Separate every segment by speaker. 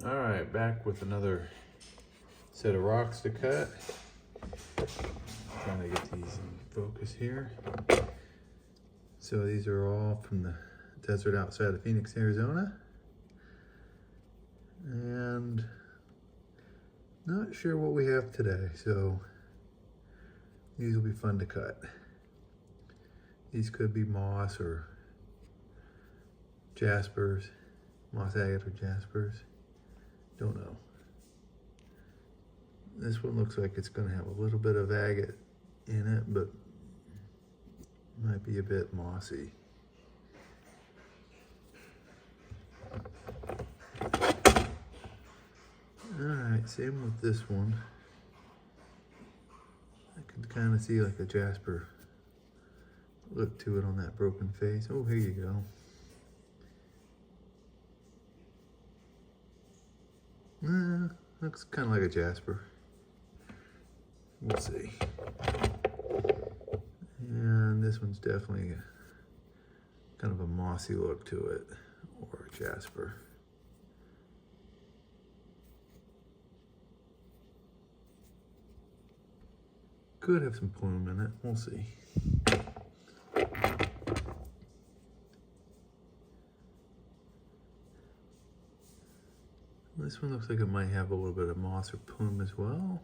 Speaker 1: All right, back with another set of rocks to cut. Trying to get these in focus here. So these are all from the desert outside of Phoenix, Arizona. And not sure what we have today, so these will be fun to cut. These could be moss or jaspers, moss agate or jaspers. Don't know. This one looks like it's going to have a little bit of agate in it, but might be a bit mossy. Alright, same with this one. I can kind of see like a jasper look to it on that broken face. Oh, here you go. Looks kind of like a jasper. We'll see. And this one's definitely kind of a mossy look to it, or a jasper. Could have some plume in it, we'll see. This one looks like it might have a little bit of moss or plume as well.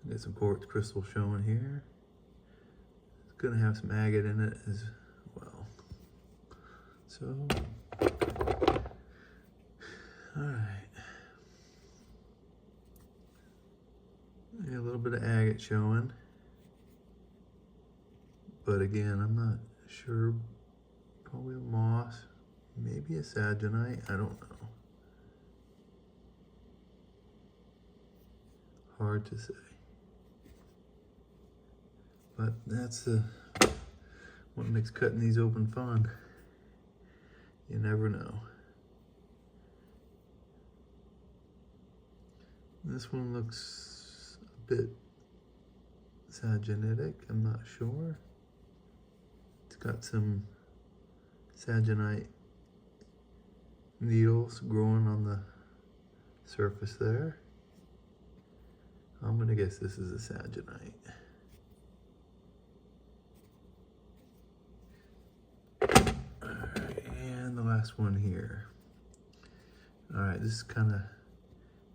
Speaker 1: Got some quartz crystal showing here. It's gonna have some agate in it as well. So, all right. Yeah, a little bit of agate showing. But again, I'm not sure. Probably a moss, maybe a saginite, I don't know. Hard to say. But that's what makes cutting these open fun. You never know. This one looks a bit sagenitic, I'm not sure. It's got some saginite needles growing on the surface there. I'm gonna guess this is a saginite. Alright, and the last one here. Alright, this kind of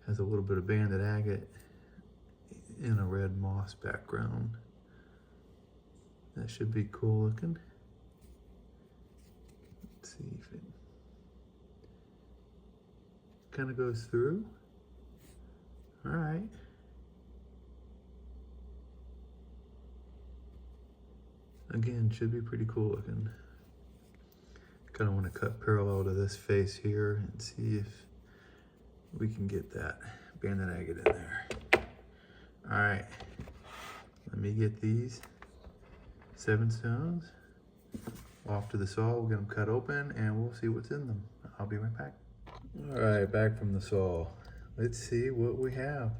Speaker 1: has a little bit of banded agate in a red moss background. That should be cool looking. Let's see if it kind of goes through. Alright. Again, should be pretty cool looking. Kind of want to cut parallel to this face here and see if we can get that banded agate in there. All right, let me get these 7 stones off to the saw. We'll get them cut open and we'll see what's in them. I'll be right back. All right, back from the saw. Let's see what we have.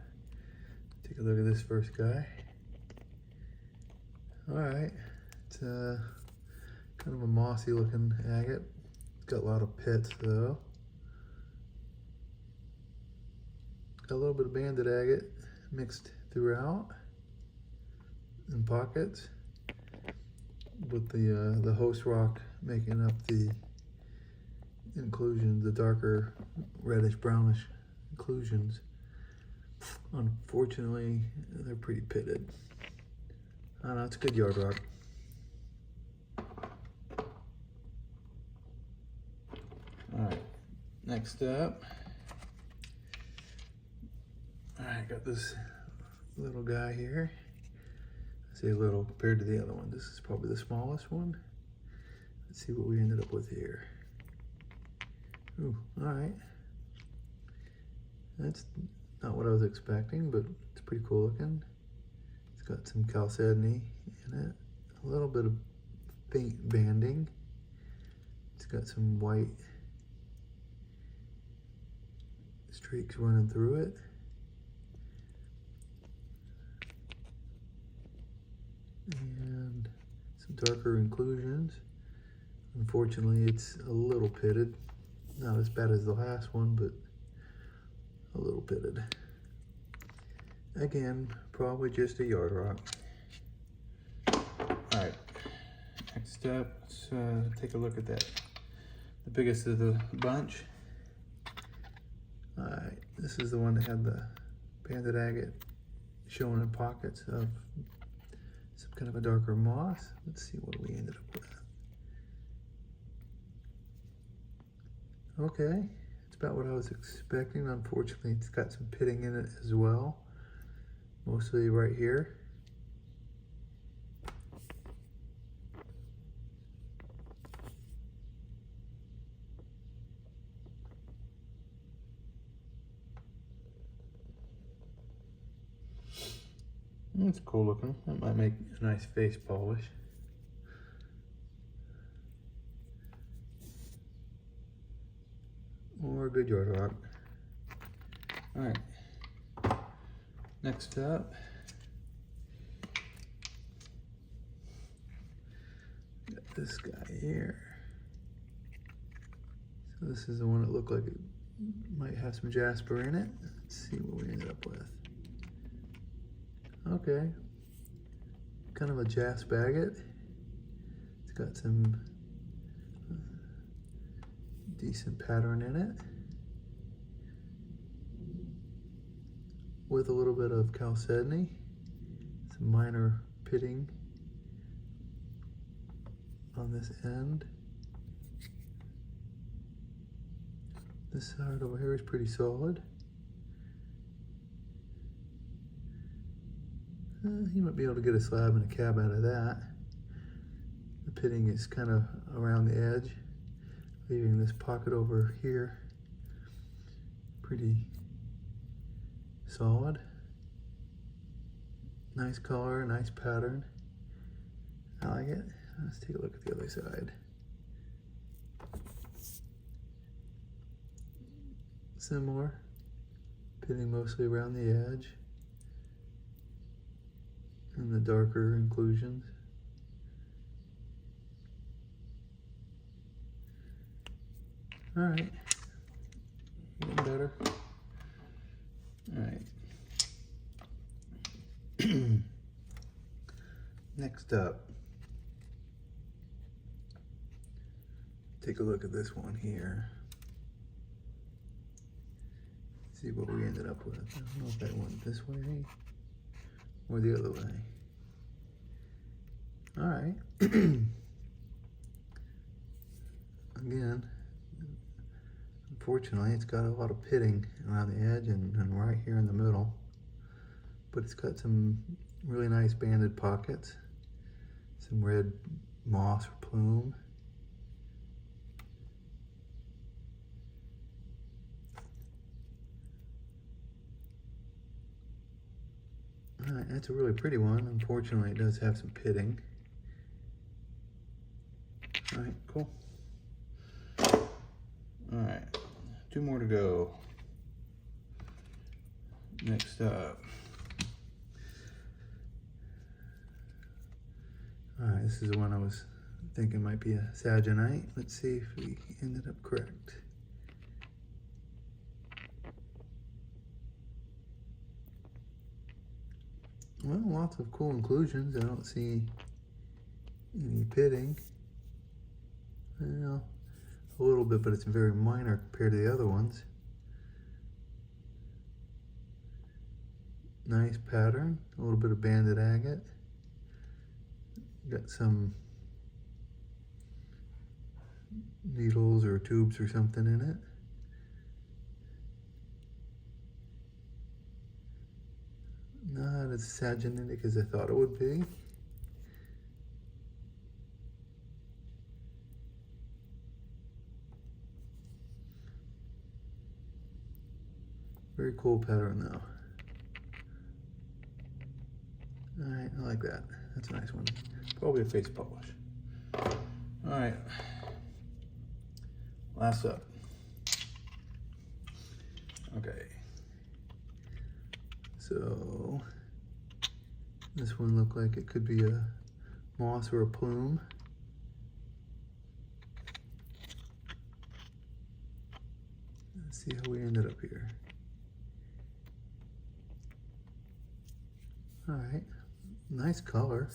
Speaker 1: Take a look at this first guy. All right. It's kind of a mossy looking agate. It's got a lot of pits though. Got a little bit of banded agate mixed throughout in pockets, with the host rock making up the inclusions, the darker reddish brownish inclusions. Unfortunately, they're pretty pitted. I don't know, it's a good yard rock. All right, next up, all right, got this little guy here. I say little compared to the other one. This is probably the smallest one. Let's see what we ended up with here. Ooh, all right. That's not what I was expecting, but it's pretty cool looking. It's got some chalcedony in it, a little bit of faint banding. It's got some white streaks running through it. And some darker inclusions. Unfortunately, it's a little pitted. Not as bad as the last one, but a little pitted. Again, probably just a yard rock. All right, next up, let's take a look at that. The biggest of the bunch. All right, this is the one that had the banded agate showing in pockets of some kind of a darker moss. Let's see what we ended up with. Okay, it's about what I was expecting. Unfortunately, it's got some pitting in it as well, mostly right here. It's cool looking. That might make a nice face polish. Or a good yard rock. All right. Next up, got this guy here. So this is the one that looked like it might have some jasper in it. Let's see what we ended up with. Okay, kind of a jasp agate. It's got some decent pattern in it, with a little bit of chalcedony, some minor pitting on this end. This side over here is pretty solid. You might be able to get a slab and a cab out of that. The pitting is kind of around the edge, leaving this pocket over here pretty solid. Nice color, nice pattern. I like it. Let's take a look at the other side. Similar, pitting mostly around the edge and the darker inclusions. All right, getting better. All right. Next up, take a look at this one here. See what we ended up with. I don't know if that went this way or the other way. All right. Again, unfortunately, it's got a lot of pitting around the edge and right here in the middle, but it's got some really nice banded pockets, some red moss or plume. All right, that's a really pretty one. Unfortunately, it does have some pitting. All right, cool. All right, 2 more to go. Next up. All right, this is the one I was thinking might be a Sagenite. Let's see if we ended up correct. Well, lots of cool inclusions. I don't see any pitting. Well, a little bit, but it's very minor compared to the other ones. Nice pattern, a little bit of banded agate. Got some needles or tubes or something in it. Not as sagenitic as I thought it would be. Very cool pattern though. All right, I like that. That's a nice one. Probably a face polish. All right, last up. Okay. So this one looked like it could be a moss or a plume. Let's see how we ended up here. All right, nice color.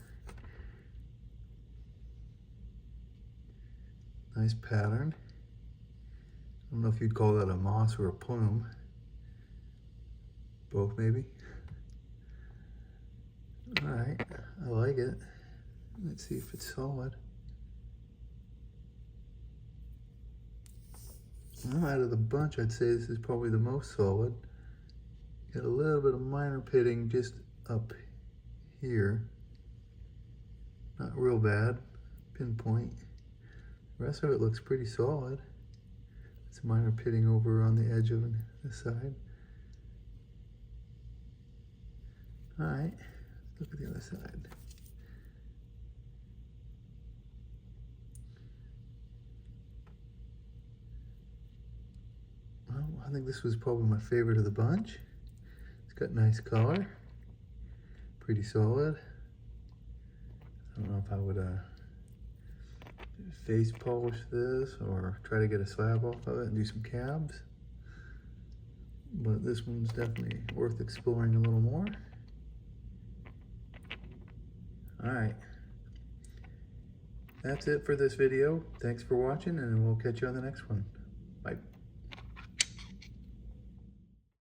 Speaker 1: Nice pattern. I don't know if you'd call that a moss or a plume. Both maybe. All right, I like it. Let's see if it's solid. Well, out of the bunch, I'd say this is probably the most solid. Got a little bit of minor pitting just up here. Not real bad, pinpoint. The rest of it looks pretty solid. It's minor pitting over on the edge of the side. All right, look at the other side. Well, I think this was probably my favorite of the bunch. It's got nice color, pretty solid. I don't know if I would face polish this or try to get a slab off of it and do some cabs. But this one's definitely worth exploring a little more. All right. That's it for this video. Thanks for watching, and we'll catch you on the next one.